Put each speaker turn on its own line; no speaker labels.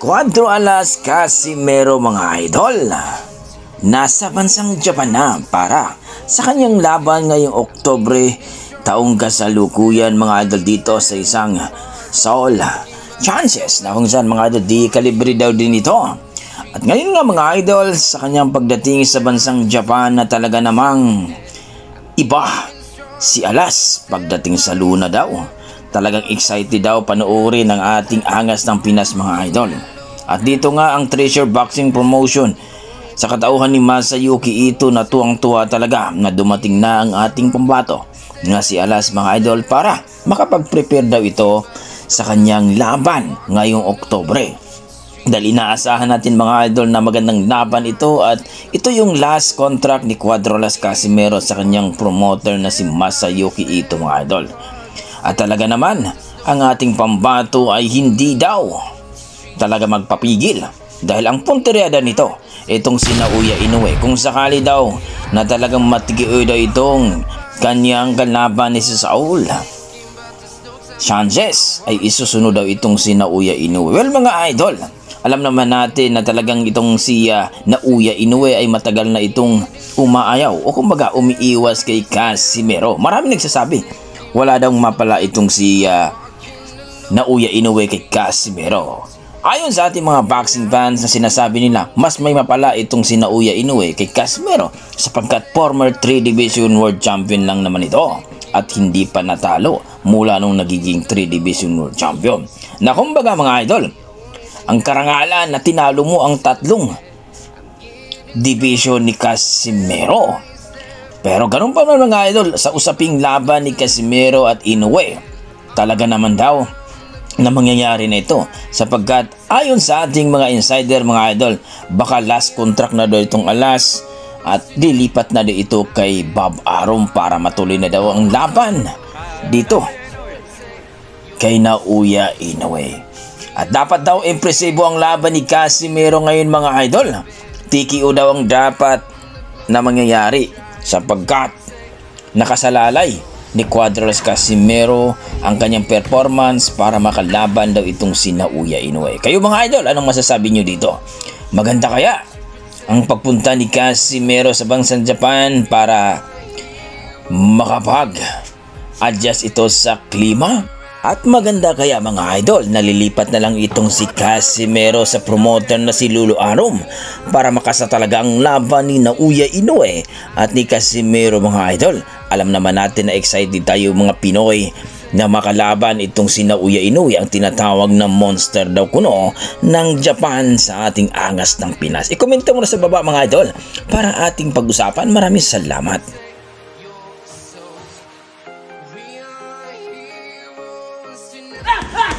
Cuadro Alas Casimero mga idol, nasa bansang Japan na para sa kanyang laban ngayong Oktubre taong kasalukuyan mga idol dito sa isang Seoul Chances na kung saan mga idol di kalibre daw din ito. At ngayon nga mga idol sa kanyang pagdating sa bansang Japan na talaga namang iba si Alas pagdating sa Luna daw. Talagang excited daw panoorin ang ating angas ng Pinas mga idol. At dito nga ang Treasure Boxing Promotion sa katauhan ni Masayuki Ito na tuwang-tuwa talaga na dumating na ang ating pambato nga si Alas mga idol para makapag-prepare daw ito sa kanyang laban ngayong Oktubre. Dahil inaasahan natin mga idol na magandang laban ito at ito yung last contract ni Cuadro Alas Casimero sa kanyang promoter na si Masayuki Ito mga idol. At talaga naman ang ating pambato ay hindi daw talaga magpapigil dahil ang punteriada nito itong si Naoya Inoue kung sakali daw na talagang matigioy daw itong kanyang kalaban ni si Saul Chances ay isusunod daw itong si Naoya Inoue. Well mga idol, alam naman natin na talagang itong si Naoya Inoue ay matagal na itong umaayaw o kumbaga umiiwas kay Casimero. Marami nagsasabi wala daw mapala itong si Naoya Inoue kay Casimero. Ayon sa ating mga boxing fans na sinasabi nila, mas may mapala itong si Naoya Inoue kay Casimero sapagkat former 3 Division World Champion lang naman ito at hindi pa natalo mula nung nagiging 3 Division World Champion. Na kumbaga mga idol, ang karangalan na tinalo mo ang tatlong division ni Casimero. Pero ganun pa man mga idol, sa usaping laban ni Casimero at Inoue, talaga naman daw na mangyayari na ito sapagkat ayon sa ating mga insider mga idol, baka last contract na daw itong Alas at dilipat na daw ito kay Bob Arum para matuloy na daw ang laban dito kay Naoya Inoue. At dapat daw impresibo ang laban ni Casimero ngayon mga idol. TKO daw ang dapat na mangyayari sapagkat nakasalalay ni Cuadro Alas Casimero ang kanyang performance para makalaban daw itong si Naoya Inoue. Kayo mga idol, anong masasabi nyo dito? Maganda kaya ang pagpunta ni Casimero sa bansang Japan para makapag-adjust ito sa klima? At maganda kaya mga idol, nalilipat na lang itong si Casimero sa promoter na si Lulu Arum para makasa talaga ang laban ni Naoya Inoue at ni Casimero mga idol. Alam naman natin na excited tayo mga Pinoy na makalaban itong si Naoya Inoue, ang tinatawag na monster daw kuno ng Japan sa ating angas ng Pinas. I-komento mo na sa baba mga idol para ating pag-usapan. Maraming salamat.
Ha!